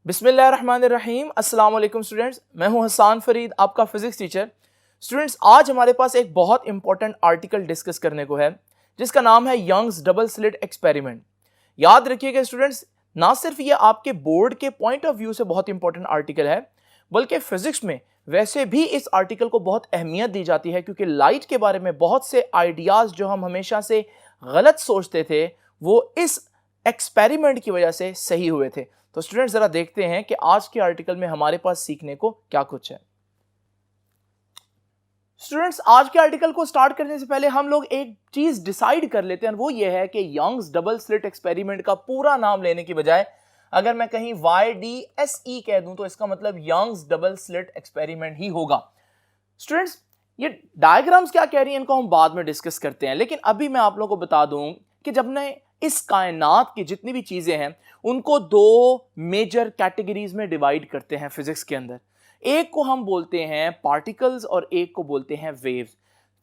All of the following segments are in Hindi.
बिस्मिल्लाहिर्रहमानिर्रहीम। अस्सलाम वालेकुम स्टूडेंट्स, मैं हूं हसन फरीद, आपका फिजिक्स टीचर। स्टूडेंट्स, आज हमारे पास एक बहुत इंपॉर्टेंट आर्टिकल डिस्कस करने को है जिसका नाम है यंग्स डबल स्लिट एक्सपेरिमेंट। याद रखिएगा स्टूडेंट्स, ना सिर्फ ये आपके बोर्ड के पॉइंट ऑफ व्यू से बहुत इंपॉर्टेंट आर्टिकल है, बल्कि फिजिक्स में वैसे भी इस आर्टिकल को बहुत अहमियत दी जाती है, क्योंकि लाइट के बारे में बहुत से आइडियाज जो हम हमेशा से गलत सोचते थे वो इस एक्सपेरिमेंट की वजह से सही हुए थे। तो स्टूडेंट्स, जरा देखते हैं कि आज के आर्टिकल में हमारे पास सीखने को क्या कुछ है। स्टूडेंट्स, आज के आर्टिकल को स्टार्ट करने से पहले हम लोग एक चीज डिसाइड कर लेते हैं, वो ये है कि यंग्स डबल स्लिट एक्सपेरिमेंट का पूरा नाम लेने की बजाय अगर मैं कहीं YDSE कह दूं तो इसका मतलब यंग्स डबल स्लिट एक्सपेरिमेंट ही होगा। स्टूडेंट्स, ये डायग्राम्स क्या कह रही हैं इनको हम बाद में डिस्कस करते हैं, लेकिन अभी मैं आप लोगों को बता दूं कि जब ने इस कायनात की जितनी भी चीजें हैं उनको दो मेजर कैटेगरीज में डिवाइड करते हैं फिजिक्स के अंदर। एक को हम बोलते हैं पार्टिकल्स और एक को बोलते हैं वेव्स।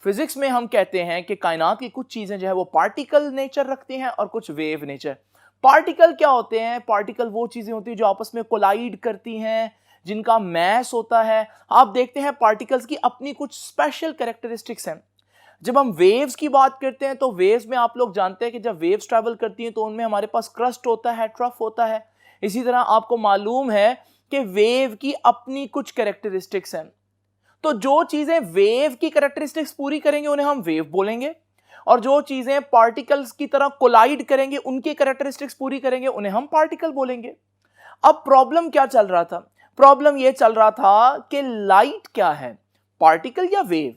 फिजिक्स में हम कहते हैं कि कायनात की कुछ चीजें जो है वो पार्टिकल नेचर रखती हैं और कुछ वेव नेचर। पार्टिकल क्या होते हैं? पार्टिकल वो चीजें होती हैं जो आपस में कोलाइड करती हैं, जिनका मैस होता है। आप देखते हैं पार्टिकल्स की अपनी कुछ स्पेशल कैरेक्टरिस्टिक्स हैं। जब हम वेव्स की बात करते हैं तो वेव्स में आप लोग जानते हैं कि जब वेव्स ट्रैवल करती हैं तो उनमें हमारे पास क्रस्ट होता है, ट्रफ होता है। इसी तरह आपको मालूम है कि वेव की अपनी कुछ कैरेक्टरिस्टिक्स हैं। तो जो चीजें वेव की कैरेक्टरिस्टिक्स पूरी करेंगे उन्हें हम वेव बोलेंगे, और जो चीजें पार्टिकल्स की तरह कोलाइड करेंगे, उनकी कैरेक्टरिस्टिक्स पूरी करेंगे, उन्हें हम पार्टिकल बोलेंगे। अब प्रॉब्लम क्या चल रहा था? प्रॉब्लम यह चल रहा था कि लाइट क्या है, पार्टिकल या वेव।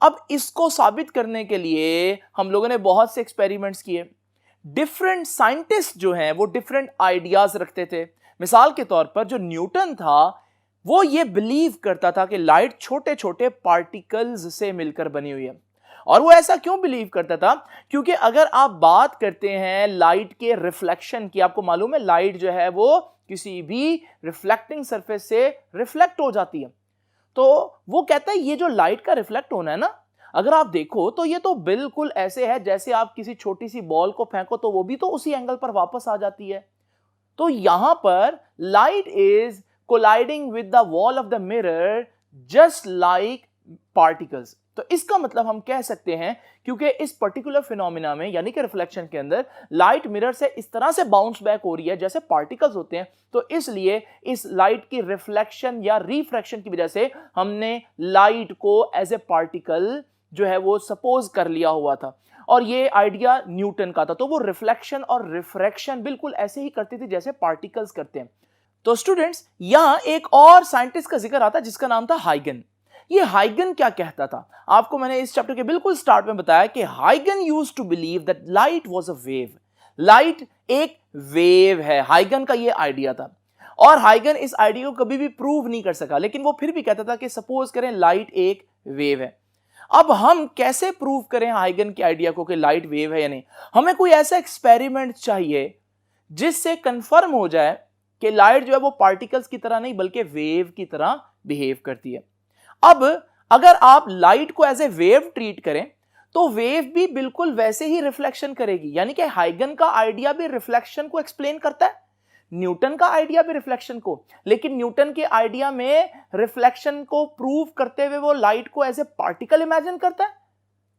अब इसको साबित करने के लिए हम लोगों ने बहुत से एक्सपेरिमेंट्स किए। डिफरेंट साइंटिस्ट जो हैं वो डिफरेंट आइडियाज रखते थे। मिसाल के तौर पर जो न्यूटन था वो ये बिलीव करता था कि लाइट छोटे छोटे पार्टिकल्स से मिलकर बनी हुई है। और वो ऐसा क्यों बिलीव करता था? क्योंकि अगर आप बात करते हैं लाइट के रिफ्लेक्शन की, आपको मालूम है लाइट जो है वो किसी भी रिफ्लेक्टिंग सरफेस से रिफ्लेक्ट हो जाती है। तो वो कहता है ये जो लाइट का रिफ्लेक्ट होना है ना, अगर आप देखो तो ये तो बिल्कुल ऐसे है जैसे आप किसी छोटी सी बॉल को फेंको तो वो भी तो उसी एंगल पर वापस आ जाती है। तो यहां पर light is colliding with the wall of the mirror just like particles. तो इसका मतलब हम कह सकते हैं, क्योंकि इस पर्टिकुलर फिनोमिना में यानी कि रिफ्लेक्शन के अंदर लाइट मिरर से इस तरह से बाउंस बैक हो रही है जैसे पार्टिकल्स होते हैं, तो इसलिए इस लाइट की रिफ्लेक्शन या रिफ्रैक्शन की वजह से हमने लाइट को एज ए पार्टिकल जो है वो सपोज कर लिया हुआ था। और ये आइडिया न्यूटन का था। तो वो रिफ्लेक्शन और रिफ्रैक्शन बिल्कुल ऐसे ही करती थी जैसे पार्टिकल्स करते हैं। तो स्टूडेंट्स, यहां एक और साइंटिस्ट का जिक्र आता है जिसका नाम था हाइगन। ये हाइगन क्या कहता था? आपको मैंने इस चैप्टर के बिल्कुल स्टार्ट में बताया कि हाइगन used to believe that light was a wave. Light एक वेव है, हाइगन का ये आइडिया था। और हाइगन इस आइडिया को कभी भी प्रूव नहीं कर सका, लेकिन वो फिर भी कहता था कि सपोज करें लाइट एक वेव है। अब हम कैसे प्रूव करें हाइगन के आइडिया को कि लाइट वेव है या नहीं? हमें कोई ऐसा एक्सपेरिमेंट चाहिए जिससे कंफर्म हो जाए कि लाइट जो है वो पार्टिकल्स की तरह नहीं बल्कि वेव की तरह बिहेव करती है। अब अगर आप लाइट को एज ए वेव ट्रीट करें तो वेव भी बिल्कुल वैसे ही रिफ्लेक्शन करेगी। यानी कि हाइगन का आइडिया भी रिफ्लेक्शन को एक्सप्लेन करता है, न्यूटन का आइडिया भी रिफ्लेक्शन को, लेकिन न्यूटन के आइडिया में रिफ्लेक्शन को प्रूव करते हुए वो लाइट को एज ए पार्टिकल इमेजिन करता है,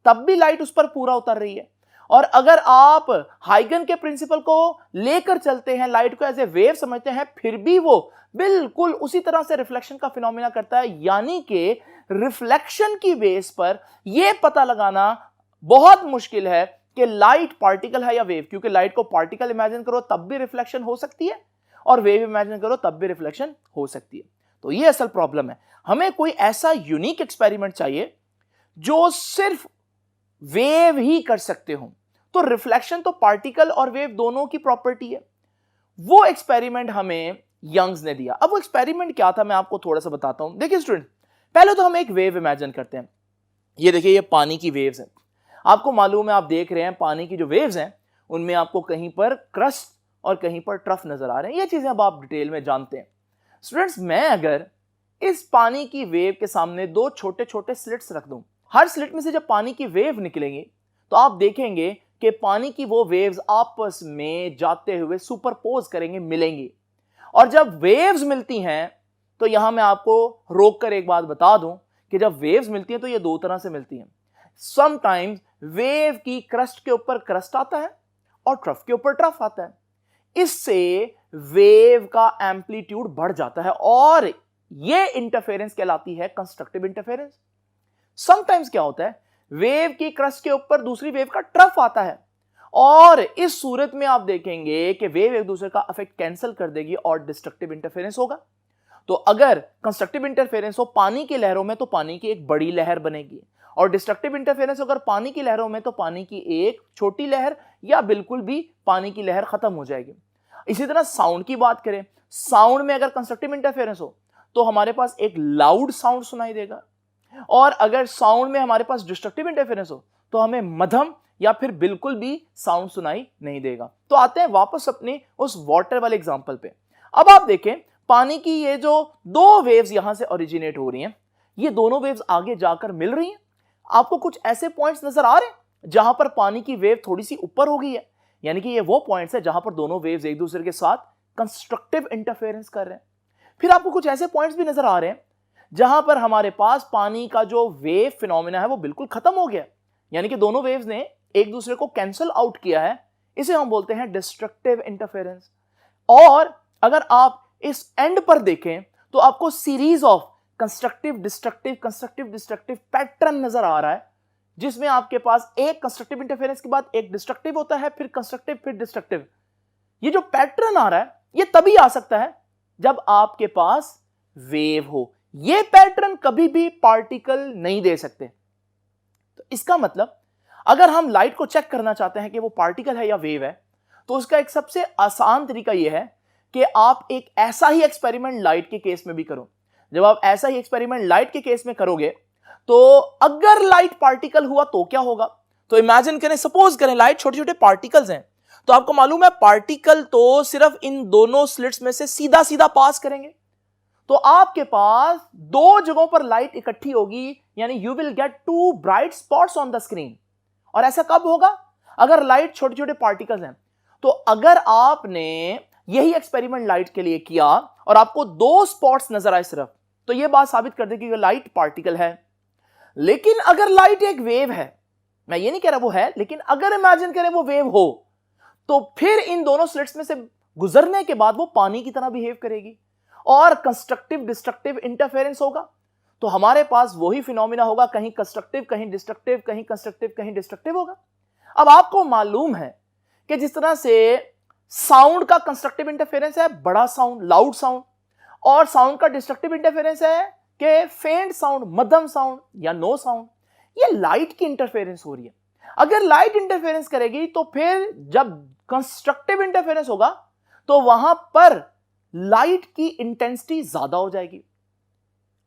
तब भी लाइट उस पर पूरा उतर रही है। और अगर आप हाइगन के प्रिंसिपल को लेकर चलते हैं, लाइट को एज ए वेव समझते हैं, फिर भी वो बिल्कुल उसी तरह से रिफ्लेक्शन का फिनोमेना करता है। यानी कि रिफ्लेक्शन की बेस पर यह पता लगाना बहुत मुश्किल है कि लाइट पार्टिकल है या वेव, क्योंकि लाइट को पार्टिकल इमेजिन करो तब भी रिफ्लेक्शन हो सकती है और वेव इमेजिन करो तब भी रिफ्लेक्शन हो सकती है। तो यह असल प्रॉब्लम है। हमें कोई ऐसा यूनिक एक्सपेरिमेंट चाहिए जो सिर्फ वेव ही कर सकते हो। तो रिफ्लेक्शन तो पार्टिकल और वेव दोनों की प्रॉपर्टी है। वो एक्सपेरिमेंट हमें यंग्स ने दिया। अब वो एक्सपेरिमेंट क्या था मैं आपको थोड़ा सा बताता हूं। देखिए स्टूडेंट, पहले तो हम एक वेव इमेजिन करते हैं। ये देखिए, ये पानी की वेव्स हैं। आपको मालूम है, आप देख रहे हैं पानी की जो वेव्स हैं उनमें आपको कहीं पर क्रस्ट और कहीं पर ट्रफ नजर आ रहे हैं। ये चीजें अब आप डिटेल में जानते हैं। स्टूडेंट्स, मैं अगर इस पानी की वेव के सामने दो छोटे छोटे स्लिट्स रख दूं, हर स्लिट में से जब पानी की वेव निकलेंगी तो आप देखेंगे कि पानी की वो वेव्स आपस में जाते हुए सुपरपोज करेंगे, मिलेंगी। और जब वेव्स मिलती हैं तो यहां मैं आपको रोक कर एक बात बता दूं कि जब वेव्स मिलती हैं तो ये दो तरह से मिलती हैं। समटाइम्स वेव की क्रस्ट के ऊपर क्रस्ट आता है और ट्रफ के ऊपर ट्रफ आता है। इससे वेव का एम्पलीट्यूड बढ़ जाता है और यह इंटरफेरेंस कहलाती है कंस्ट्रक्टिव इंटरफेरेंस। समटाइम्स क्या होता है, वेव की क्रस्ट के ऊपर दूसरी वेव का ट्रफ आता है और इस सूरत में आप देखेंगे कि वेव एक दूसरे का इफेक्ट कैंसिल कर देगी और डिस्ट्रक्टिव इंटरफेरेंस होगा। तो अगर कंस्ट्रक्टिव इंटरफेरेंस हो पानी की लहरों में तो पानी की एक बड़ी लहर बनेगी, और डिस्ट्रक्टिव इंटरफेरेंस अगर पानी की लहरों में तो पानी की एक छोटी लहर या बिल्कुल भी पानी की लहर खत्म हो जाएगी। इसी तरह साउंड की बात करें, साउंड में अगर कंस्ट्रक्टिव इंटरफेरेंस हो तो हमारे पास एक लाउड साउंड सुनाई देगा, और अगर साउंड में हमारे पास डिस्ट्रक्टिव इंटरफेरेंस हो तो हमें मध्यम या फिर बिल्कुल भी साउंड सुनाई नहीं देगा। तो आते हैं वापस अपने उस वाटर वाले एग्जांपल पे। अब आप देखें पानी की ये जो दो वेव्स यहां से ओरिजिनेट हो रही हैं, ये दोनों वेव्स आगे जाकर मिल रही हैं। आपको कुछ ऐसे पॉइंट्स नजर आ रहे हैं जहां पर पानी की वेव थोड़ी सी ऊपर हो गई है, यानी कि ये वो पॉइंट्स है जहां पर दोनों वेव्स एक दूसरे के साथ कंस्ट्रक्टिव इंटरफेरेंस कर रहे हैं। फिर आपको कुछ ऐसे पॉइंट्स भी नजर आ रहे हैं जहां पर हमारे पास पानी का जो वेव फिनोमेना है वो बिल्कुल खत्म हो गया, यानी कि दोनों वेव्स ने एक दूसरे को कैंसिल आउट किया है। इसे हम बोलते हैं डिस्ट्रक्टिव इंटरफेरेंस। और अगर आप इस एंड पर देखें तो आपको series of constructive destructive pattern नजर आ रहा है, जिसमें आपके पास एक कंस्ट्रक्टिव इंटरफेरेंस के बाद एक डिस्ट्रक्टिव होता है, फिर कंस्ट्रक्टिव फिर डिस्ट्रक्टिव। ये जो पैटर्न आ रहा है ये तभी आ सकता है जब आपके पास वेव हो। ये पैटर्न कभी भी पार्टिकल नहीं दे सकते। तो इसका मतलब अगर हम लाइट को चेक करना चाहते हैं कि वो पार्टिकल है या वेव है, तो उसका एक सबसे आसान तरीका यह है कि आप एक ऐसा ही एक्सपेरिमेंट लाइट के केस में भी करो। जब आप ऐसा ही एक्सपेरिमेंट लाइट के केस में करोगे तो अगर लाइट पार्टिकल हुआ तो क्या होगा। तो इमेजिन करें, सपोज करें लाइट छोटे छोटे पार्टिकल्स हैं, तो आपको मालूम है पार्टिकल तो सिर्फ इन दोनों स्लिट्स में से सीधा सीधा पास करेंगे, तो आपके पास दो जगहों पर लाइट इकट्ठी होगी, यानी you will get two bright spots on the screen. और ऐसा कब होगा, अगर लाइट छोटे छोटे पार्टिकल्स हैं। तो अगर आपने यही एक्सपेरिमेंट लाइट के लिए किया और आपको दो स्पॉट्स नजर आए सिर्फ, तो यह बात साबित कर देगी कि लाइट पार्टिकल है। लेकिन अगर लाइट एक वेव है, मैं ये नहीं कह रहा वो है, लेकिन अगर इमेजिन करें वो वेव हो, तो फिर इन दोनों स्लिट्स में से गुजरने के बाद वो पानी की तरह बिहेव करेगी और कंस्ट्रक्टिव डिस्ट्रक्टिव इंटरफेरेंस होगा। तो हमारे पास वही फिनोमिना होगा, कहीं कंस्ट्रक्टिव कहीं डिस्ट्रक्टिव, कहीं कंस्ट्रक्टिव कहीं डिस्ट्रक्टिव होगा। अब आपको मालूम है कि जिस तरह से साउंड का कंस्ट्रक्टिव इंटरफेरेंस है बड़ा साउंड, लाउड साउंड, और साउंड का डिस्ट्रक्टिव इंटरफेरेंस है कि फेंट साउंड, मध्यम साउंड या नो साउंड। ये लाइट की इंटरफेरेंस हो रही है। अगर लाइट इंटरफेरेंस करेगी तो फिर जब कंस्ट्रक्टिव इंटरफेरेंस होगा तो वहां पर लाइट की इंटेंसिटी ज्यादा हो जाएगी,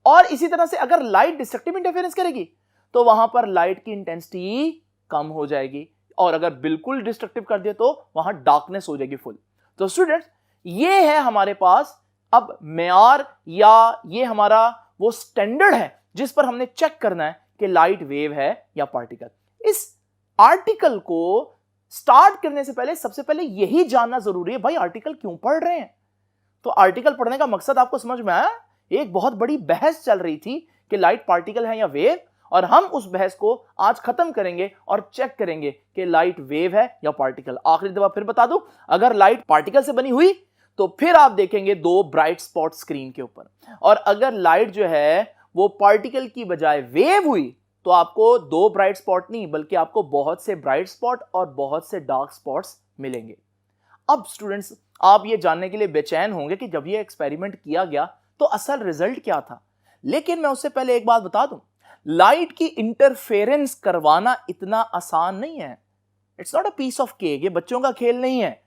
और इसी तरह से अगर लाइट डिस्ट्रक्टिव इंटरफेरेंस करेगी तो वहां पर लाइट की इंटेंसिटी कम हो जाएगी, और अगर बिल्कुल डिस्ट्रक्टिव कर दिया तो वहां डार्कनेस हो जाएगी फुल। तो स्टूडेंट्स, ये है हमारे पास अब मेयार, या ये हमारा वो स्टैंडर्ड है जिस पर हमने चेक करना है कि लाइट वेव है या पार्टिकल। इस आर्टिकल को स्टार्ट करने से पहले सबसे पहले यही जानना जरूरी है, भाई आर्टिकल क्यों पढ़ रहे हैं। तो आर्टिकल पढ़ने का मकसद आपको समझ में आया। एक बहुत बड़ी बहस चल रही थी कि लाइट पार्टिकल है या वेव, और हम उस बहस को आज खत्म करेंगे और चेक करेंगे कि लाइट वेव है या पार्टिकल। आखिरी दफा फिर बता दूं, अगर लाइट पार्टिकल से बनी हुई तो फिर आप देखेंगे दो ब्राइट स्पॉट स्क्रीन के ऊपर, और अगर लाइट जो है वो पार्टिकल की बजाय वेव हुई तो आपको दो ब्राइट स्पॉट नहीं बल्कि आपको बहुत से ब्राइट स्पॉट और बहुत से डार्क स्पॉट्स मिलेंगे। अब स्टूडेंट्स, आप ये जानने के लिए बेचैन होंगे कि जब ये एक्सपेरिमेंट किया गया तो असल रिजल्ट क्या था, लेकिन मैं उससे पहले एक बात बता दूं, लाइट की इंटरफेरेंस करवाना इतना आसान नहीं है। It's not a piece of cake, ये बच्चों का खेल नहीं है।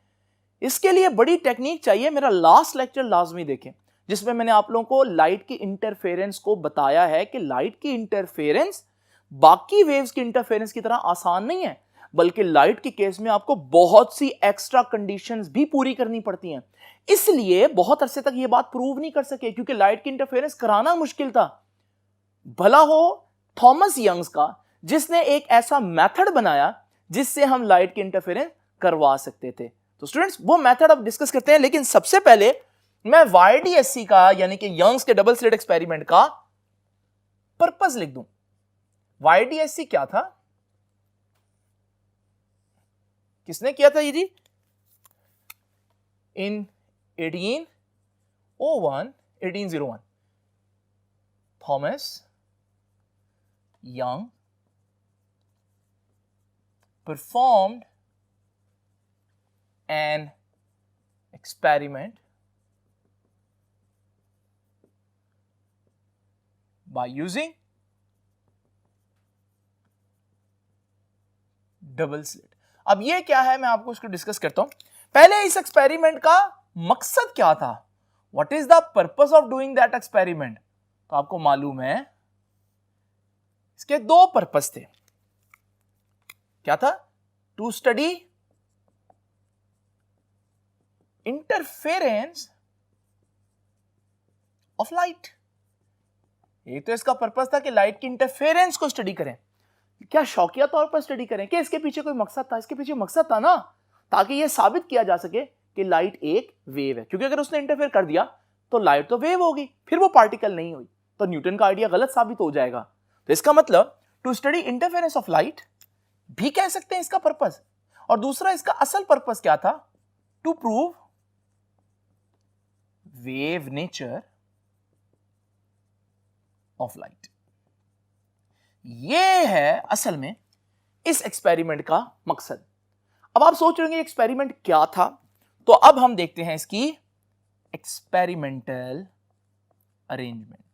इसके लिए बड़ी टेक्निक चाहिए। मेरा लास्ट लेक्चर लाजमी देखें जिसमें मैंने आप लोगों को लाइट की इंटरफेरेंस को बताया है कि लाइट की इंटरफेरेंस बाकी वेव्स की इंटरफेरेंस की तरह आसान नहीं है, बल्कि लाइट के केस में आपको बहुत सी एक्स्ट्रा कंडीशंस भी पूरी करनी पड़ती हैं। इसलिए बहुत अरसे तक यह बात प्रूव नहीं कर सके, क्योंकि लाइट की इंटरफेरेंस कराना मुश्किल था। भला हो थॉमस यंग्स का, जिसने एक ऐसा मेथड बनाया जिससे हम लाइट की इंटरफेरेंस करवा सकते थे। तो स्टूडेंट्स, वो मेथड अब डिस्कस करते हैं, लेकिन सबसे पहले मैं YDSC का यानी कि यंग्स के डबल स्लिट एक्सपेरिमेंट का पर्पस लिख दूं। YDSC क्या था, किसने किया था ये जी? इन 1801 Thomas young performed an experiment by using double slit. अब ये क्या है, मैं आपको इसको डिस्कस करता हूं। पहले इस एक्सपेरिमेंट का मकसद क्या था, what is the purpose of doing that experiment? तो आपको मालूम है इसके दो पर्पस थे। क्या था? To study interference of light. एक तो इसका पर्पस था कि लाइट की इंटरफेरेंस को स्टडी करें। क्या शौकिया तौर पर स्टडी करें कि इसके पीछे कोई मकसद था? इसके पीछे मकसद था ना, ताकि यह साबित किया जा सके कि लाइट एक वेव है, क्योंकि अगर उसने इंटरफेयर कर दिया तो लाइट तो वेव होगी, फिर वो पार्टिकल नहीं हुई, तो न्यूटन का आइडिया गलत साबित हो जाएगा। तो इसका मतलब to study interference of light भी कह सकते हैं इसका पर्पस। और दूसरा इसका असल पर्पस क्या था? To prove wave nature of light. ये है असल में इस एक्सपेरिमेंट का मकसद। अब आप सोच रहे होंगे एक्सपेरिमेंट क्या था, तो अब हम देखते हैं इसकी एक्सपेरिमेंटल अरेंजमेंट।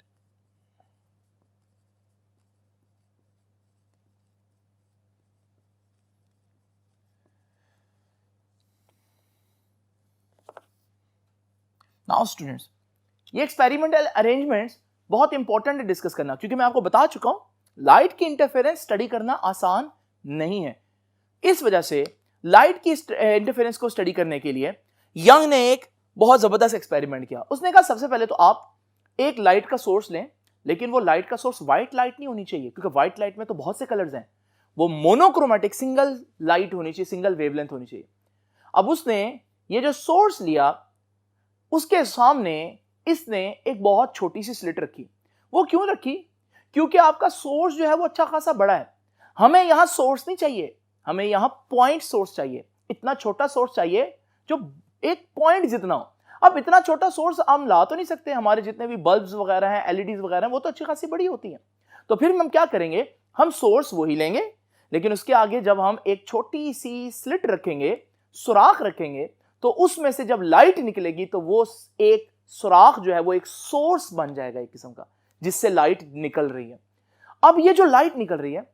नाउ स्टूडेंट्स, ये एक्सपेरिमेंटल अरेंजमेंट्स बहुत इंपॉर्टेंट है डिस्कस करना, क्योंकि मैं आपको बता चुका हूं लाइट की इंटरफेरेंस स्टडी करना आसान नहीं है। इस वजह से लाइट की इंटरफेरेंस को स्टडी करने के लिए यंग ने एक बहुत जबरदस्त एक्सपेरिमेंट किया। उसने कहा सबसे पहले तो आप एक लाइट का सोर्स लें, लेकिन वो लाइट का सोर्स व्हाइट लाइट नहीं होनी चाहिए, क्योंकि व्हाइट लाइट में तो बहुत से कलर्स हैं। वो मोनोक्रोमेटिक सिंगल लाइट होनी चाहिए, सिंगल वेवलेंथ होनी चाहिए। अब उसने ये जो सोर्स लिया, उसके सामने इसने एक बहुत छोटी सी स्लिट रखी। वो क्यों रखी? क्योंकि आपका सोर्स जो है वो अच्छा खासा बड़ा है। हमें यहां सोर्स नहीं चाहिए, हमें यहां पॉइंट सोर्स चाहिए। इतना छोटा सोर्स चाहिए जो एक पॉइंट जितना हो। अब इतना छोटा सोर्स हम ला तो नहीं सकते, हमारे जितने भी बल्ब्स वगैरह हैं, एलईडीज वगैरह हैं, वो तो अच्छी खासी बड़ी होती हैं। तो फिर हम क्या करेंगे, हम सोर्स वही लेंगे, लेकिन उसके आगे जब हम एक छोटी सी स्लिट रखेंगे, सुराख रखेंगे, तो उसमें से जब लाइट निकलेगी तो वो एक सुराख जो है वो एक सोर्स बन जाएगा एक किस्म का, जिससे लाइट निकल रही है। अब ये जो लाइट निकल रही है,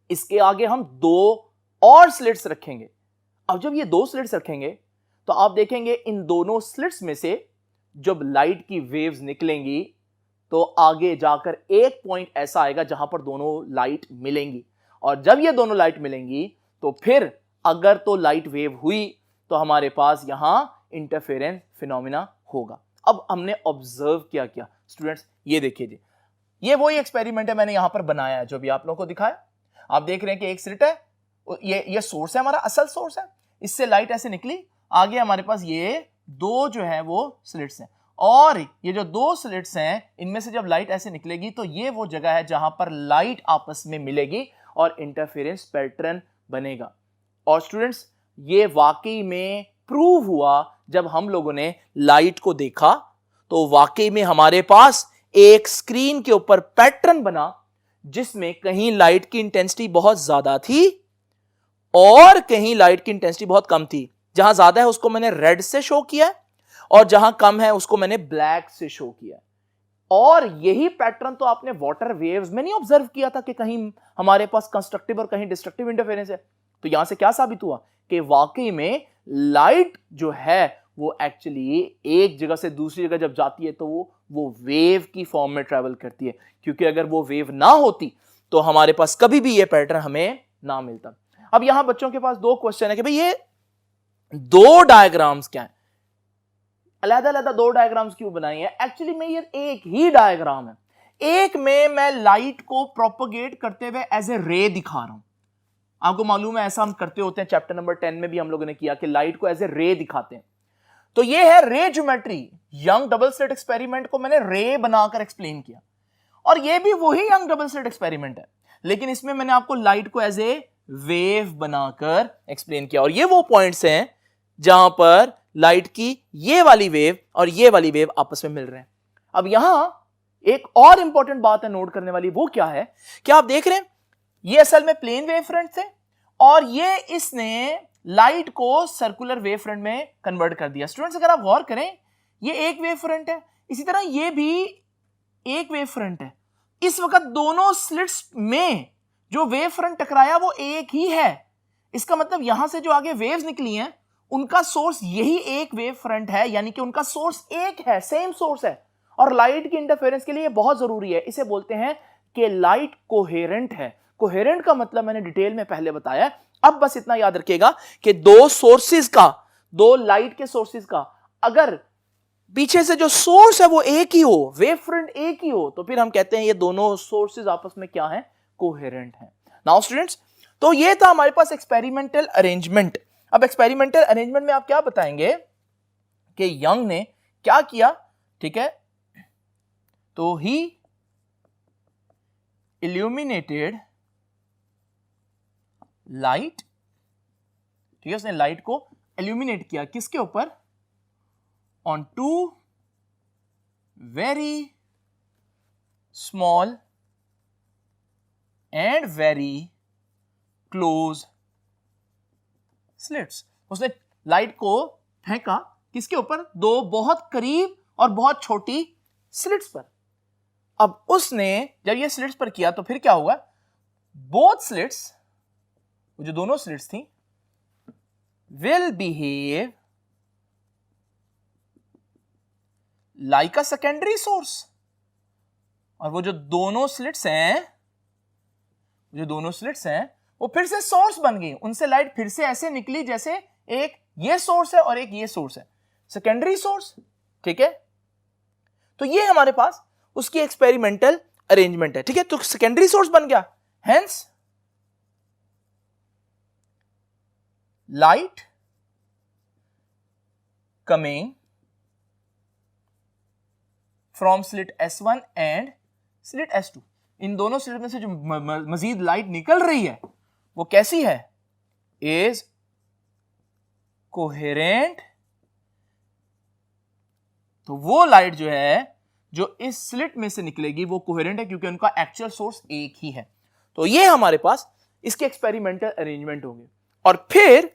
इसके आगे हम दो और स्लिट्स रखेंगे। अब जब ये दो स्लिट्स रखेंगे तो आप देखेंगे इन दोनों स्लिट्स में से जब लाइट की वेव्स निकलेंगी तो आगे जाकर एक पॉइंट ऐसा आएगा जहां पर दोनों लाइट मिलेंगी। और जब ये दोनों लाइट मिलेंगी तो फिर अगर तो लाइट वेव हुई तो हमारे पास यहां इंटरफेरेंस फिनोमिना होगा। अब हमने ऑब्जर्व क्या स्टूडेंट्स, ये देखिए जी, ये वही एक्सपेरिमेंट है मैंने यहां पर बनाया है जो भी आप लोगों को दिखाया। आप देख रहे हैं कि एक स्लिट है, ये सोर्स है, हमारा असल सोर्स है, इससे लाइट ऐसे निकली, आगे हमारे पास ये दो जो है वो स्लिट्स हैं, और ये जो दो स्लिट्स हैं इनमें से जब लाइट ऐसे निकलेगी तो ये वो जगह है जहां पर लाइट आपस में मिलेगी और इंटरफेरेंस पैटर्न बनेगा। और स्टूडेंट्स, ये वाकई में प्रूव हुआ। जब हम लोगों ने लाइट को देखा तो वाकई में हमारे पास एक स्क्रीन के ऊपर पैटर्न बना जिसमें कहीं लाइट की इंटेंसिटी बहुत ज्यादा थी और कहीं लाइट की इंटेंसिटी बहुत कम थी। जहां ज्यादा है उसको मैंने रेड से शो किया और जहां कम है उसको मैंने ब्लैक से शो किया। और यही पैटर्न तो आपने वाटर वेव्स में नहीं ऑब्जर्व किया था कि कहीं हमारे पास कंस्ट्रक्टिव और कहीं डिस्ट्रक्टिव इंटरफेरेंस है। तो यहां से क्या साबित हुआ कि वाकई में लाइट जो है वो एक्चुअली एक जगह से दूसरी जगह जब जाती है तो वो वेव की फॉर्म में ट्रेवल करती है, क्योंकि अगर वो वेव ना होती तो हमारे पास कभी भी ये पैटर्न हमें ना मिलता। अब यहां बच्चों के पास दो क्वेश्चन है कि भाई ये दो डायग्राम्स क्या है, अलग-अलग दो डायग्राम्स क्यों बनाई है? एक्चुअली में ये एक ही डायग्राम है। एक में मैं लाइट को प्रोपोगेट करते हुए एज ए रे दिखा रहा हूं। आपको मालूम है ऐसा हम करते होते हैं, चैप्टर नंबर 10 में भी हम लोगों ने किया कि लाइट को एज ए रे दिखाते हैं। तो ये है रे geometry young double slit experiment को मैंने रे बनाकर एक्सप्लेन किया, और ये भी वही यंग डबल स्लिट एक्सपेरिमेंट है, लेकिन इसमें मैंने आपको लाइट को एज ए वेव बनाकर एक्सप्लेन किया। और ये वो पॉइंट्स हैं जहां पर लाइट की ये वाली वेव और ये वाली वेव आपस में मिल रहे हैं। अब यहां एक और इंपॉर्टेंट बात है नोट करने वाली, वो क्या है कि आप देख रहे हैं ये असल में प्लेन वेव फ्रंट थे और ये इसने लाइट को सर्कुलर वेव फ्रंट में कन्वर्ट कर दिया। स्टूडेंट्स अगर आप गौर करें, ये एक वेव फ्रंट है, इसी तरह ये भी एक वेव फ्रंट है। इस वक्त दोनों स्लिट्स में जो वेव फ्रंट टकराया वो एक ही है। इसका मतलब यहां से जो आगे वेव्स निकली हैं उनका सोर्स यही एक वेव फ्रंट है, यानी कि उनका सोर्स एक है, सेम सोर्स है। और लाइट की इंटरफेरेंस के लिए ये बहुत जरूरी है। इसे बोलते हैं कि लाइट कोहेरेंट है। कोहेरेंट का मतलब मैंने डिटेल में पहले बताया। अब बस इतना याद रखिएगा कि दो सोर्सेज का, दो लाइट के सोर्सेज का अगर पीछे से जो सोर्स है वो एक ही हो, वेव फ्रंट एक ही हो, तो फिर हम कहते हैं ये दोनों सोर्सेज आपस में क्या है, कोहेरेंट है। नाउ स्टूडेंट्स, तो ये था हमारे पास एक्सपेरिमेंटल अरेंजमेंट। अब एक्सपेरिमेंटल अरेंजमेंट में आप क्या बताएंगे कि यंग ने क्या किया, ठीक है, तो ही इल्यूमिनेटेड लाइट, ठीक है, उसने लाइट को इल्यूमिनेट किया किसके ऊपर, on two very small and very close slits. उसने लाइट को फेंका किसके ऊपर, दो बहुत करीब और बहुत छोटी स्लिट्स पर। अब उसने जब ये स्लिट्स पर किया तो फिर क्या हुआ, बोथ स्लिट्स, जो दोनों स्लिट्स थी, will behave like a secondary source. और वो जो दोनों स्लिट्स हैं, वो फिर से सोर्स बन गई, उनसे लाइट फिर से ऐसे निकली जैसे एक ये सोर्स है और एक ये सोर्स है, सेकेंडरी सोर्स, ठीक है। तो ये हमारे पास उसकी एक्सपेरिमेंटल अरेंजमेंट है, ठीक है। तो सेकेंडरी सोर्स बन गया, hence light coming from slit S1 and slit S2, इन दोनों स्लिट में से जो मजीद लाइट निकल रही है वो कैसी है, इज कोहेरेंट। तो वो लाइट जो है जो इस स्लिट में से निकलेगी वो कोहेरेंट है, क्योंकि उनका एक्चुअल सोर्स एक ही है। तो ये हमारे पास इसके एक्सपेरिमेंटल अरेंजमेंट होंगे। और फिर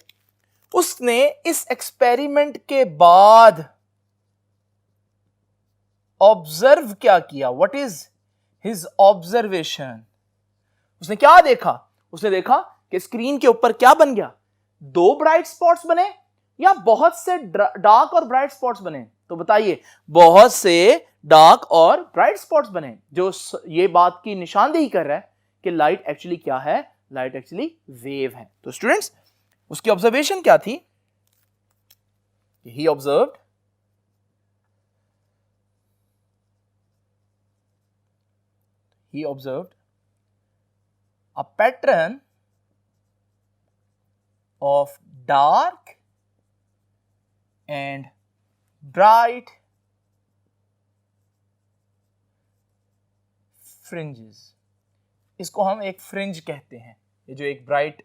उसने इस एक्सपेरिमेंट के बाद ऑब्जर्व क्या किया, व्हाट इज हिज ऑब्जर्वेशन। उसने क्या देखा, उसने देखा कि स्क्रीन के ऊपर क्या बन गया, दो ब्राइट स्पॉट्स बने या बहुत से डार्क और ब्राइट स्पॉट्स बने। तो बताइए, बहुत से डार्क और ब्राइट स्पॉट्स बने, जो ये बात की निशानदेही कर रहा है कि लाइट एक्चुअली क्या है, लाइट एक्चुअली वेव है। तो स्टूडेंट्स, उसकी ऑब्जर्वेशन क्या थी, ही observed a pattern of dark and bright fringes। इसको हम एक फ्रिंज कहते हैं। ये जो एक ब्राइट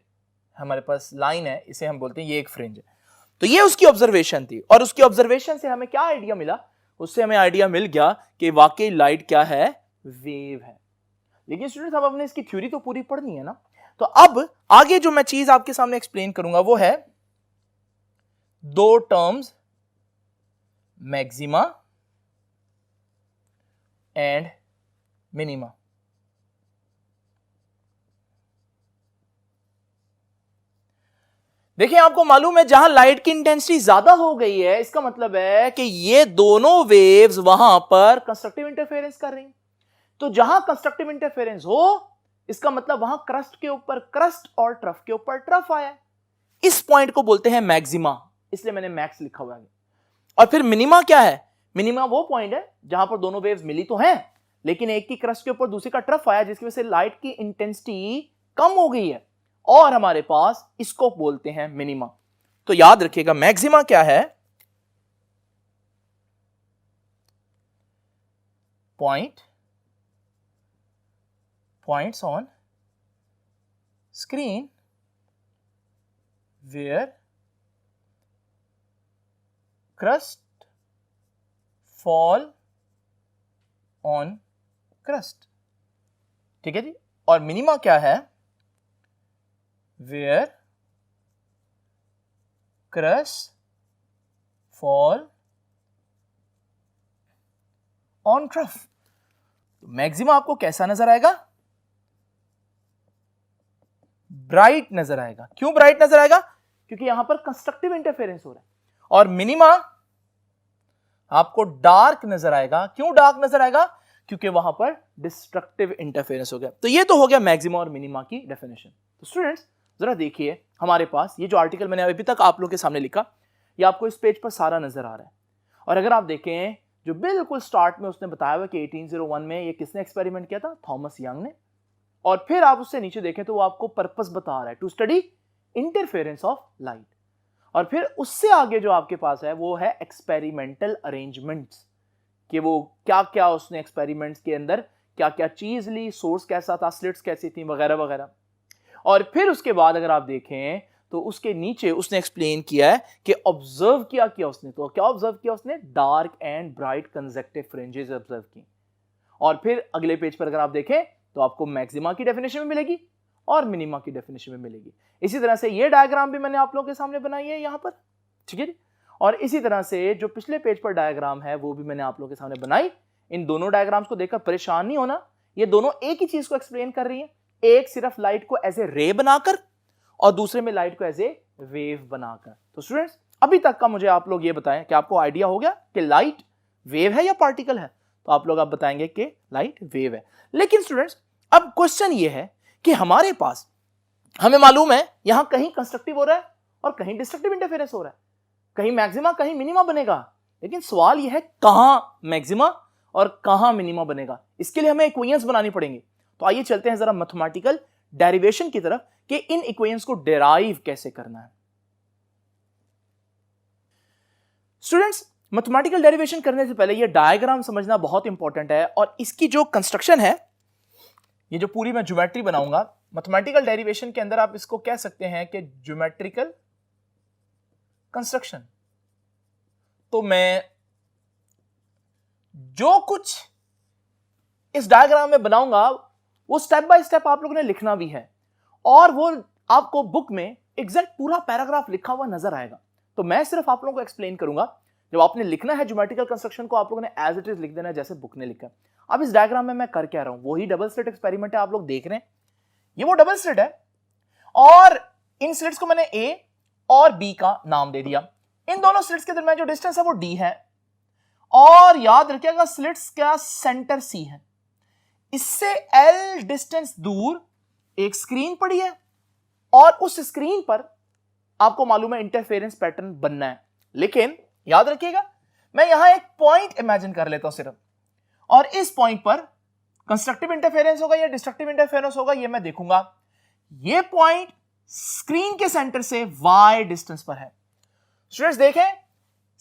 हमारे पास लाइन है, इसे हम बोलते हैं ये एक फ्रिंज है। तो ये उसकी ऑब्जर्वेशन थी, और उसकी ऑब्जर्वेशन से हमें क्या आइडिया मिला, उससे हमें आइडिया मिल गया कि वाकई लाइट क्या है, वेव है। लेकिन स्टूडेंट्स, अब हमने इसकी थ्योरी तो पूरी पढ़नी है ना। तो अब आगे जो मैं चीज आपके सामने एक्सप्लेन करूंगा वो है दो टर्म्स, मैक्सिमा एंड मिनिमा। देखिए, आपको मालूम है जहां लाइट की इंटेंसिटी ज्यादा हो गई है, इसका मतलब है कि ये दोनों वेव्स वहां पर कंस्ट्रक्टिव इंटरफेरेंस कर रही हैं। तो जहां कंस्ट्रक्टिव इंटरफेरेंस हो, इसका मतलब वहां क्रस्ट के ऊपर क्रस्ट और ट्रफ के ऊपर ट्रफ आया। इस पॉइंट को बोलते हैं मैक्सिमा, इसलिए मैंने मैक्स लिखा हुआ है। और फिर मिनिमा क्या है, मिनिमा वो पॉइंट है जहां पर दोनों वेव्स मिली तो हैं, लेकिन एक की क्रस्ट के ऊपर दूसरी का ट्रफ आया, जिसकी वजह से लाइट की इंटेंसिटी कम हो गई है, और हमारे पास इसको बोलते हैं मिनिमा। तो याद रखिएगा, मैक्सिमा क्या है, points on screen where crust fall on crust। ठीक है जी। और मिनिमा क्या है? where crust fall on trough। तो मैक्सिमा आपको कैसा नजर आएगा? ब्राइट नजर आएगा। क्यों ब्राइट नजर आएगा? क्योंकि यहां पर कंस्ट्रक्टिव इंटरफेरेंस हो रहा है। और मिनिमा आपको डार्क नजर आएगा। क्यों डार्क नजर आएगा? क्योंकि वहां पर डिस्ट्रक्टिव इंटरफेरेंस हो गया। तो ये तो हो गया मैक्सिमा और मिनिमा की डेफिनेशन। तो स्टूडेंट्स जरा देखिए, हमारे पास ये जो आर्टिकल मैंने अभी तक आप लोग के सामने लिखा, ये आपको इस पेज पर सारा नजर आ रहा है। और अगर आप देखें, जो बिल्कुल स्टार्ट में उसने बताया हुआ कि 1801 में ये किसने एक्सपेरिमेंट किया था? थॉमस यंग ने। और फिर आप उससे नीचे देखें तो वो आपको पर्पस बता रहा है, to study interference of light. और फिर उससे आगे जो आपके पास है वो है एक्सपेरिमेंटल अरेंजमेंट्स, कि वो क्या क्या उसने एक्सपेरिमेंट्स के अंदर क्या क्या चीज ली, सोर्स कैसा था, स्लिट्स कैसी थी, वगैरह वगैरह। और फिर उसके बाद अगर आप देखें तो उसके नीचे उसने एक्सप्लेन किया है कि ऑब्जर्व किया उसने। तो क्या ऑब्जर्व किया उसने? Dark and bright conjunctive fringes observe की। और फिर अगले पेज पर अगर आप देखें तो आपको मैक्सिमा की डेफिनेशन में मिलेगी और मिनिमा की डेफिनेशन में मिलेगी। इसी तरह से ये डायग्राम भी मैंने आप लोगों के सामने बनाई है यहां पर, ठीक है। और इसी तरह से जो पिछले पेज पर डायग्राम है वो भी मैंने आप लोगों के सामने बनाई। इन दोनों डायग्राम्स को देखकर परेशान नहीं होना, ये दोनों एक ही चीज को एक्सप्लेन कर रही है। एक सिर्फ लाइट को एज ए रे बनाकर और दूसरे में लाइट को एज ए वेव बनाकर। तो स्टूडेंट्स अभी तक का मुझे आप लोग ये बताएं कि आपको आइडिया हो गया कि लाइट वेव है या पार्टिकल है? तो आप लोग आप बताएंगे कि लाइट वेव है। लेकिन स्टूडेंट्स अब क्वेश्चन ये है कि हमारे पास, हमें मालूम है यहां कहीं कंस्ट्रक्टिव हो रहा है और कहीं डिस्ट्रक्टिव इंटरफेरेंस हो रहा है, कहीं मैक्सिमा कहीं मिनिमा बनेगा। लेकिन सवाल यह है कहां मैक्सिमा और कहां मिनिमा बनेगा? इसके लिए हमें इक्वेशंस बनानी पड़ेंगी। तो आइए चलते हैं जरा मैथमेटिकल डेरिवेशन की तरफ कि इन इक्वेशंस को डेराइव कैसे करना है। स्टूडेंट्स मैथमेटिकल डेरिवेशन करने से पहले यह डायग्राम समझना बहुत इंपॉर्टेंट है। और इसकी जो कंस्ट्रक्शन है, ये जो पूरी मैं ज्योमेट्री बनाऊंगा, मैथमेटिकल डेरिवेशन के अंदर आप इसको कह सकते हैं कि ज्योमेट्रिकल कंस्ट्रक्शन। तो मैं जो कुछ इस डायग्राम में बनाऊंगा वो स्टेप बाय स्टेप आप लोगों ने लिखना भी है, और वो आपको बुक में एग्जैक्ट पूरा पैराग्राफ लिखा हुआ नजर आएगा। तो मैं सिर्फ आप लोगों को एक्सप्लेन करूंगा। जब आपने लिखना है ज्योमेट्रिकल कंस्ट्रक्शन को, आप लोगों ने एज इट इज लिख देना है जैसे बुक ने लिखा है। अब इस डायग्राम में मैं कर क्या रहा हूं, वही डबल स्लिट एक्सपेरिमेंट है। आप लोग देख रहे हैं ये वो डबल स्लिट है, और इन स्लिट्स को मैंने ए और बी का नाम दे दिया। इन दोनों स्लिट्स के दरमियान जो डिस्टेंस है वो डी है, और याद रखिएगा स्लिट्स का सेंटर सी है। इससे एल डिस्टेंस दूर एक स्क्रीन पड़ी है, और उस स्क्रीन पर आपको मालूम है इंटरफेरेंस पैटर्न बनना है। लेकिन याद रखिएगा मैं यहां एक पॉइंट इमेजिन कर लेता हूं सिर्फ, और इस पॉइंट पर कंस्ट्रक्टिव इंटरफेरेंस होगा या डिस्ट्रक्टिव इंटरफेरेंस होगा ये मैं देखूंगा। ये पॉइंट स्क्रीन के सेंटर से y डिस्टेंस पर है। स्टूडेंट्स देखें,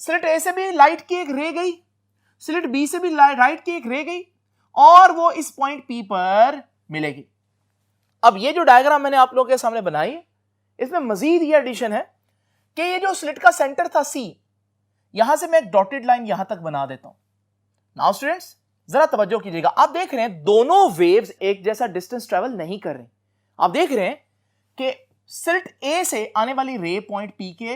स्लिट ए से भी लाइट की एक रे गई, स्लिट बी से भी लाइट की एक रे गई, और वो इस पॉइंट P पर मिलेगी। अब ये जो डायग्राम मैंने आप लोगों के सामने बनाई, इसमें मजीद ये एडिशन है कि ये जो स्लिट का सेंटर था C, यहां से मैं एक डॉटेड लाइन यहां तक बना देता हूं। नाउ स्टूडेंट्स जरा तवज्जो कीजिएगा, आप देख रहे हैं दोनों वेव्स एक जैसा डिस्टेंस ट्रेवल नहीं कर रही। आप देख रहे हैं कि स्लिट ए से आने वाली रे पॉइंट P के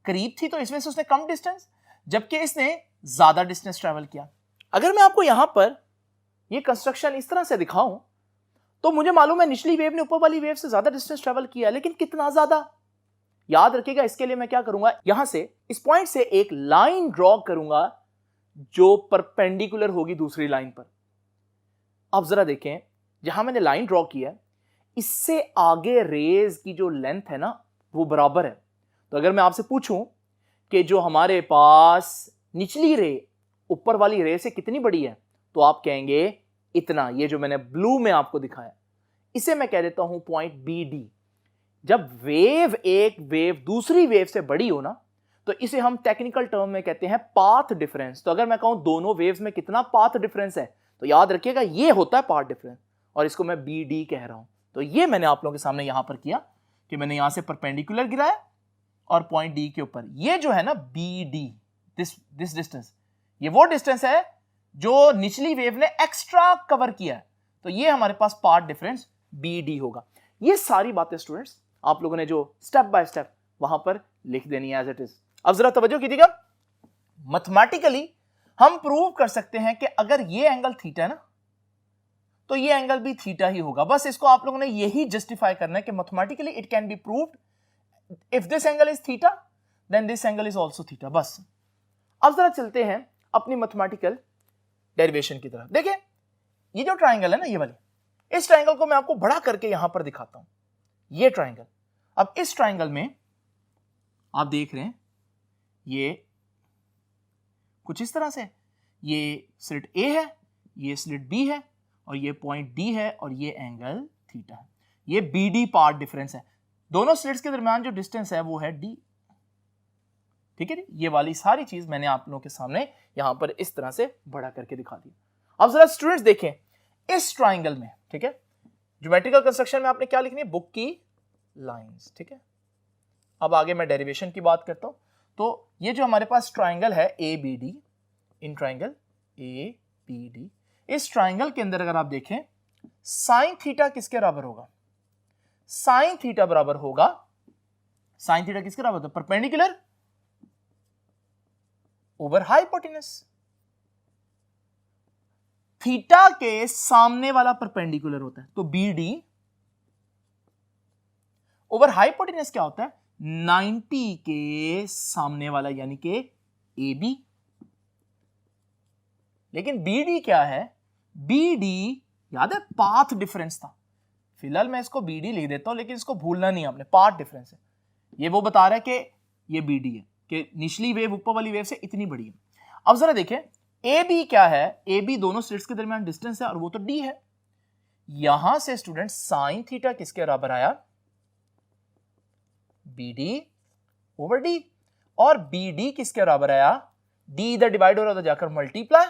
करीब थी, तो इसमें से उसने कम डिस्टेंस, जबकि इसने ज्यादा डिस्टेंस ट्रेवल किया। अगर मैं आपको यहां पर ये कंस्ट्रक्शन इस तरह से दिखाऊं तो मुझे मालूम है निचली वेव ने ऊपर वाली वेव से ज्यादा डिस्टेंस ट्रेवल किया, लेकिन कितना ज्यादा? याद रखिएगा, इसके लिए मैं क्या करूंगा, यहां से इस पॉइंट से एक लाइन ड्रॉ करूंगा जो परपेंडिकुलर होगी दूसरी लाइन पर। अब जरा देखें, जहां मैंने लाइन ड्रॉ किया है इससे आगे रेज की जो लेंथ है ना वो बराबर है। तो अगर मैं आपसे पूछूं कि जो हमारे पास निचली रे ऊपर वाली रे से कितनी बड़ी है, तो आप कहेंगे इतना। ये जो मैंने ब्लू में आपको दिखाया, इसे मैं कह देता हूं पॉइंट बी डी। जब वेव एक वेव दूसरी वेव से बड़ी हो ना, तो इसे हम टेक्निकल टर्म में कहते हैं पाथ डिफरेंस। तो अगर मैं कहूं दोनों वेव्स में कितना पाथ डिफरेंस है, तो याद रखिएगा ये होता है पाथ डिफरेंस, और इसको मैं बी डी कह रहा हूं। तो ये मैंने आप लोगों के सामने यहां पर किया कि मैंने यहां से परपेंडिकुलर गिराया और पॉइंट डी के ऊपर, ये जो है ना बी डी, दिस डिस्टेंस, ये वो डिस्टेंस है जो निचली वेव ने एक्स्ट्रा कवर किया है, तो ये हमारे पास पाथ डिफरेंस बी डी होगा। ये सारी बातें स्टूडेंट्स आप लोगों ने जो स्टेप बाय स्टेप वहां पर लिख देनी है एज इट इज। अब जरा तवज्जो कीजिएगा, मैथमेटिकली हम प्रूव कर सकते हैं कि अगर ये एंगल थीटा है ना, तो ये एंगल भी थीटा ही होगा। बस इसको आप लोगों ने यही जस्टिफाई करना है कि mathematically it can be proved if this angle is theta then this angle is also theta, बस। अब जरा चलते हैं अपनी मैथमेटिकल डेरिवेशन की तरफ। देखिए ये जो ट्राइंगल है ना, ये वाली, इस ट्राइंगल को मैं आपको बड़ा करके यहां पर दिखाता हूं, ये ट्राइंगल। अब इस ट्राइंगल में आप देख रहे हैं ये कुछ इस तरह से, ये स्लिट ए है, ये स्लिट बी है, और ये पॉइंट डी है, और ये एंगल थीटा है। ये बी डी पाथ डिफरेंस है, दोनों स्लिट्स के दरमियान जो डिस्टेंस है वो है डी। ठीक है, ये वाली सारी चीज मैंने आप लोगों के सामने यहां पर इस तरह से बड़ा करके दिखा दी। अब जरा स्टूडेंट्स देखें इस ट्राइंगल में, ठीक है, ज्योमेट्रिकल कंस्ट्रक्शन में आपने क्या लिखनी है, बुक की लाइंस। ठीक है, अब आगे मैं डेरिवेशन की बात करता हूं। तो ये जो हमारे पास ट्राइंगल है A B D, in triangle A B D, इस ट्राइंगल के अंदर अगर आप देखें साइन थीटा किसके बराबर होगा, साइन थीटा बराबर होगा, साइन थीटा किसके बराबर होता है, परपेंडिकुलर ओवर हाइपोटेनस। थीटा के सामने वाला परपेंडिकुलर होता है, तो बी डी ओवर हाइपोटेनस क्या होता है, 90 के सामने वाला, यानी कि ए बी। लेकिन बी डी क्या है, बी डी याद है पाथ डिफरेंस था, फिलहाल मैं इसको बी डी लिख देता हूं, लेकिन इसको भूलना नहीं आपने, पाथ डिफरेंस है। ये वो बता रहा है कि ये बी डी है, कि निचली वेव ऊपर वाली वेव से इतनी बड़ी है। अब जरा देखें ए बी क्या है, ए बी दोनों स्लिट्स के दरमियान डिस्टेंस है, और वो तो डी है। यहां से स्टूडेंट साइन थीटा किसके बराबर आया, बी डी ओवर डी, और बी डी किसके बराबर आया, डी इधर डिवाइड हो रहा था जाकर मल्टीप्लाई,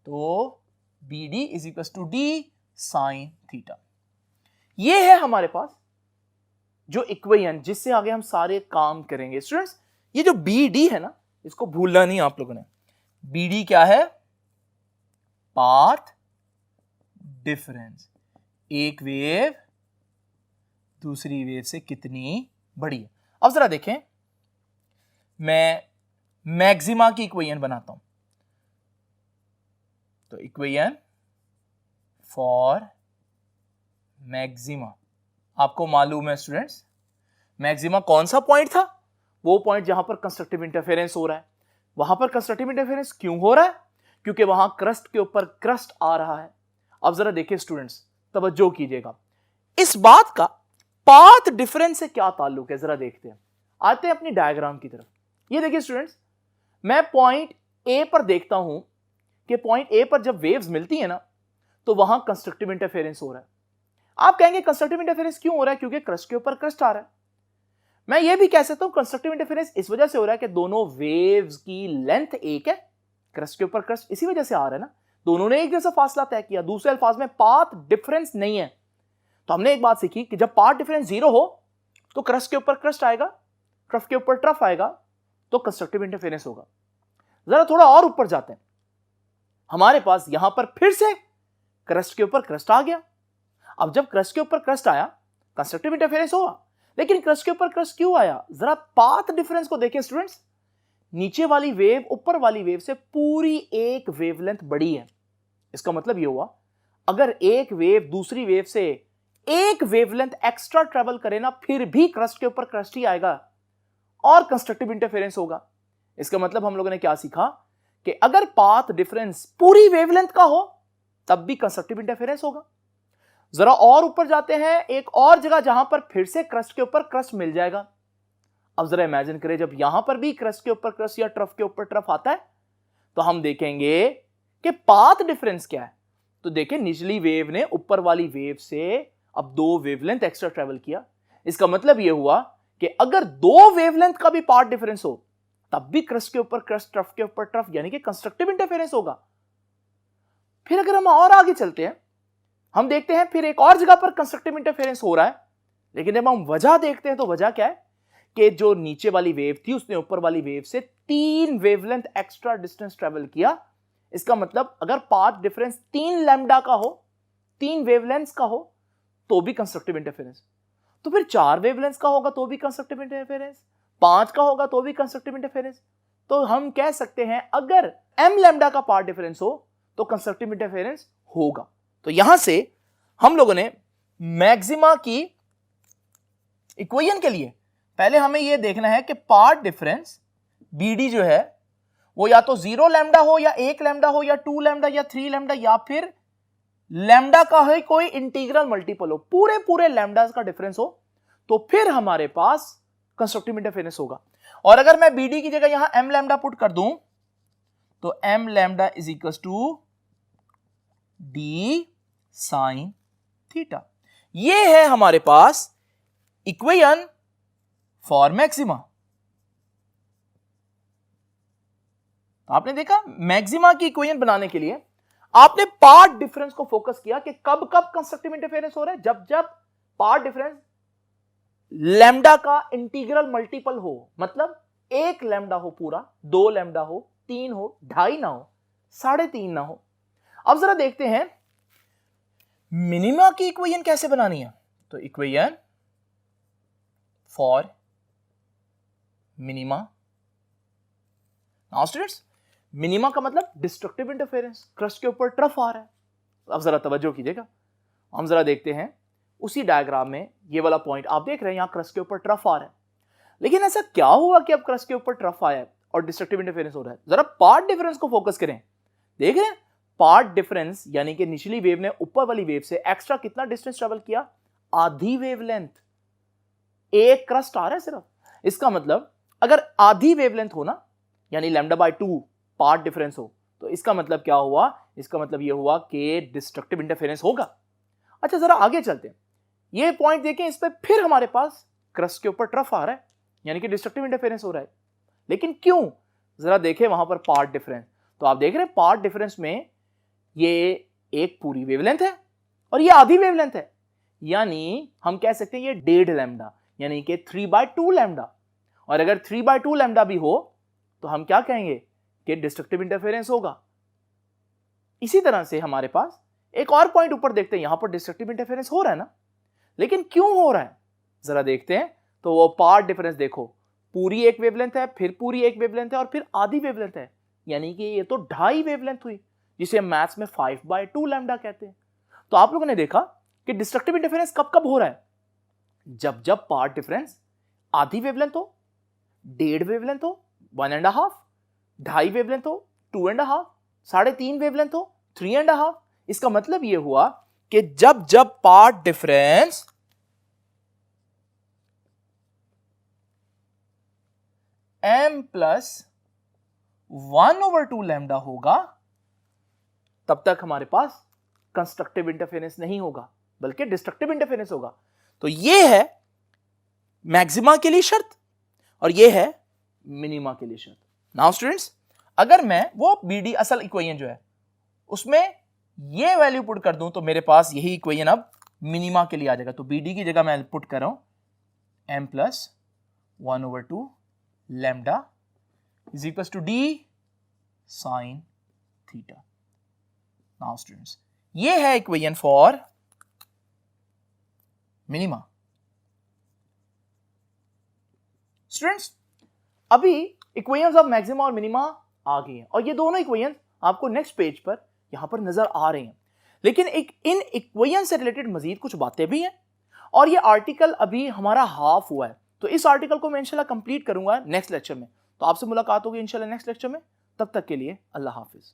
तो B D is equal to D sine theta. ये है हमारे पास जो इक्वेशन जिससे आगे हम सारे काम करेंगे। स्टूडेंट्स ये जो बी डी है ना, इसको भूलना नहीं आप लोगों ने। बी डी क्या है, पाथ डिफरेंस, एक वेव दूसरी वेव से कितनी बड़ी है। अब जरा देखें, मैं मैक्सिमा की इक्वेशन बनाता हूं, तो इक्वेशन फॉर मैक्सिमा, आपको मालूम है स्टूडेंट्स मैक्सिमा कौन सा पॉइंट था, वो पॉइंट जहां पर कंस्ट्रक्टिव इंटरफेरेंस हो रहा है। वहां पर कंस्ट्रक्टिव इंटरफेरेंस क्यों हो रहा है, क्योंकि वहां क्रस्ट के ऊपर क्रस्ट आ रहा है। अब जरा देखिए स्टूडेंट्स, तवज्जो कीजिएगा, इस बात का पाथ डिफरेंस से क्या ताल्लुक है, जरा देखते हैं। आते हैं अपनी डायग्राम की तरफ। ये देखिए स्टूडेंट्स, मैं पॉइंट ए पर देखता हूं कि पॉइंट ए पर जब वेव्स मिलती है ना, तो वहां कंस्ट्रक्टिव इंटरफेरेंस हो रहा है। आप कहेंगे कंस्ट्रक्टिव इंटरफेरेंस क्यों हो रहा है, क्योंकि क्रस्ट के ऊपर क्रस्ट आ रहा है। मैं ये भी कह सकता हूं कंस्ट्रक्टिव इंटरफेरेंस इस वजह से हो रहा है कि दोनों वेव्स की लेंथ एक है, क्रस्ट के ऊपर क्रस्ट इसी वजह से आ रहा है ना, दोनों ने एक जैसा फासला तय किया। दूसरे अल्फाज में पाथ डिफरेंस नहीं है। तो हमने एक बात सीखी कि जब पाथ डिफरेंस जीरो हो तो क्रस्ट के ऊपर क्रस्ट आएगा, ट्रफ के ऊपर ट्रफ आएगा, तो कंस्ट्रक्टिव इंटरफेरेंस होगा। जरा थोड़ा और ऊपर जाते हैं, हमारे पास यहां पर फिर से क्रस्ट के ऊपर क्रस्ट आ गया। अब जब क्रस्ट के ऊपर क्रस्ट आया, कंस्ट्रक्टिव इंटरफेरेंस हुआ, लेकिन क्रस्ट के ऊपर क्रस्ट क्यों आया, जरा पाथ डिफरेंस को देखें स्टूडेंट्स। नीचे वाली वेव ऊपर वाली वेव से पूरी एक वेवलेंथ बड़ी है। इसका मतलब यह हुआ, अगर एक वेव दूसरी वेव से एक वेवलेंथ एक्स्ट्रा ट्रेवल करे ना, फिर भी क्रस्ट के ऊपर क्रस्ट ही आएगा और कंस्ट्रक्टिव इंटरफेरेंस होगा। इसका मतलब हम लोगों ने क्या सीखा कि अगर पाथ डिफरेंस पूरी वेवलेंथ का हो तब भी कंस्ट्रक्टिव इंटरफेरेंस होगा। जरा और ऊपर जाते हैं, एक और जगह जहां पर फिर से क्रस्ट के ऊपर क्रस्ट मिल जाएगा। अब जरा इमेजिन करें, जब यहां पर भी क्रस्ट के ऊपर क्रस्ट या ट्रफ के ऊपर ट्रफ आता है, तो हम देखेंगे कि पाथ डिफरेंस क्या है। तो देखें, निचली वेव ने ऊपर वाली वेव से अब दो वेवलेंथ एक्स्ट्रा ट्रेवल किया। इसका मतलब यह हुआ कि अगर दो वेवलेंथ का भी पाथ डिफरेंस हो तब भी क्रस्ट के ऊपर क्रस्ट, ट्रफ के ऊपर ट्रफ, यानी कि कंस्ट्रक्टिव इंटरफेरेंस होगा। फिर अगर हम और आगे चलते हैं, हम देखते हैं फिर एक और जगह पर कंस्ट्रक्टिव इंटरफेरेंस हो रहा है, लेकिन जब हम वजह देखते हैं तो वजह क्या है कि जो नीचे वाली वेव थी उसने ऊपर वाली वेव से 3 वेवलेंथ एक्स्ट्रा डिस्टेंस ट्रेवल किया। इसका मतलब अगर पाथ डिफरेंस 3 लैम्डा का हो, 3 वेवलेंथ्स का हो, तो भी कंस्ट्रक्टिव इंटरफेरेंस। तो फिर 4 वेवलेंथ्स का होगा तो भी कंस्ट्रक्टिव इंटरफेरेंस, 5 का होगा तो भी कंस्ट्रक्टिव इंटरफेरेंस। तो हम कह सकते हैं अगर m लैम्डा का पाथ डिफरेंस हो तो कंस्ट्रक्टिव इंटरफेरेंस होगा। तो यहां से हम लोगों ने मैक्सिमा की इक्वेशन के लिए पहले हमें यह देखना है कि पाथ डिफरेंस BD जो है वो या तो 0 लैम्डा हो या 1 लैम्डा हो या 2 लैम्डा या 3 लैम्डा या फिर लैम्डा का है कोई इंटीग्रल मल्टीपल हो, पूरे लैम्डास का डिफरेंस हो, तो फिर हमारे पास कंस्ट्रक्टिव इंटरफेरेंस होगा। और अगर मैं BD की जगह यहां m लैम्डा पुट कर दूं तो m lambda is equal to d sine theta. ये है हमारे पास इक्वेशन फॉर मैक्सिमा। आपने देखा मैक्सिमा की इक्वेशन बनाने के लिए आपने पाथ डिफरेंस को फोकस किया कि कब कब कंस्ट्रक्टिव इंटरफेरेंस हो रहा है, जब जब पाथ डिफरेंस लैम्डा का इंटीग्रल मल्टीपल हो, मतलब 1 लैम्डा हो पूरा, 2 लैम्डा हो, 3 हो, 2.5 ना हो, 3.5 ना हो। अब जरा देखते हैं मिनिमा की इक्वेशन कैसे बनानी है। तो equation for minima. Now students, minima का मतलब डिस्ट्रक्टिव इंटरफेरेंस, क्रस्ट के ऊपर ट्रफ आ रहा है। अब जरा तवज्जो कीजिएगा, हम जरा देखते हैं उसी डायग्राम में ये वाला पॉइंट आप देख रहे हैं, यहां क्रस्ट के ऊपर ट्रफ आ रहा है। लेकिन ऐसा क्या हुआ कि अब क्रस्ट के ऊपर ट्रफ आया है और डिस्ट्रक्टिव इंटरफेरेंस हो रहा है? जरा पाथ डिफरेंस को फोकस करें, देख रहे हैं पाथ डिफरेंस यानी कि निचली वेव ने ऊपर वाली वेव से एक्स्ट्रा कितना डिस्टेंस ट्रेवल किया? आधी वेवलेंथ। एक क्रस्ट आ रहा है सिर्फ। इसका मतलब अगर आधी वेवलेंथ हो ना, यानी लैम्डा बाय 2 पाथ डिफरेंस हो, तो इसका मतलब क्या हुआ? इसका मतलब यह हुआ कि डिस्ट्रक्टिव इंटरफेरेंस होगा। अच्छा जरा आगे चलते हैं, ये पॉइंट देखें, इस पे फिर हमारे पास क्रस्ट के ऊपर ट्रफ आ रहा है, यानी कि डिस्ट्रक्टिव इंटरफेरेंस हो रहा है। लेकिन क्यों? जरा देखें वहां पर पाथ डिफरेंस, तो आप देख रहे हैं पाथ डिफरेंस में ये एक पूरी वेवलेंथ है और ये आधी वेवलेंथ है, यानी हम कह सकते हैं ये 1.5 लैम्डा, यानी कि 3/2 लैम्डा। और अगर 3/2 लैम्डा भी हो तो हम क्या कहेंगे कि डिस्ट्रक्टिव इंटरफेरेंस होगा। इसी तरह से हमारे पास एक और पॉइंट ऊपर देखते हैं, यहां पर डिस्ट्रक्टिव इंटरफेरेंस हो रहा है ना, लेकिन क्यों हो रहा है जरा देखते हैं। तो वो पाथ डिफरेंस देखो, पूरी एक वेवलेंथ है, फिर पूरी एक वेवलेंथ है और फिर आधी वेवलेंथ है, यानी कि ये तो 2.5 वेवलेंथ हुई, जिसे मैथ्स में 5/2 लैम्डा कहते हैं। तो आप लोगों ने देखा कि डिस्ट्रक्टिव इंटरफेरेंस कब कब हो रहा है? जब जब पाथ डिफरेंस आधी वेवलेंथ हो, 1.5 वेवलेंथ हो, 1.5, 2.5 वेवलेंथ हो, 2.5, 3.5 वेवलेंथ हो, 3.5। इसका मतलब यह हुआ कि जब जब पाथ डिफरेंस m+1/2 लैम्डा होगा, तब तक हमारे पास कंस्ट्रक्टिव इंटरफेरेंस नहीं होगा, बल्कि डिस्ट्रक्टिव इंटरफेरेंस होगा। तो यह है मैक्सिमा के लिए शर्त और यह है मिनिमा के लिए शर्त। नाउ स्टूडेंट्स, अगर मैं वो BD असल इक्वेशन जो है उसमें ये वैल्यू पुट कर दूं तो मेरे पास यही इक्वेशन अब मिनिमा के लिए आ जाएगा। तो BD की जगह मैं पुट कर रहा हूं m+1/2 lambda is equal to d sine theta. Now students, ये है इक्वेशन फॉर मिनिमा। स्टूडेंट्स, अभी इक्वेशंस ऑफ मैक्सिमा और मिनिमा आ गई हैं और ये दोनों इक्वेशंस आपको नेक्स्ट पेज पर यहां पर नजर आ रहे हैं। लेकिन एक इन इक्वेशन से रिलेटेड मजीद कुछ बातें भी हैं और ये आर्टिकल अभी हमारा हाफ हुआ है, तो इस आर्टिकल को मैं इंशाल्लाह कंप्लीट करूंगा नेक्स्ट लेक्चर में। तो आपसे मुलाकात होगी इंशाल्लाह नेक्स्ट लेक्चर में। तब तक के लिए अल्लाह हाफिज।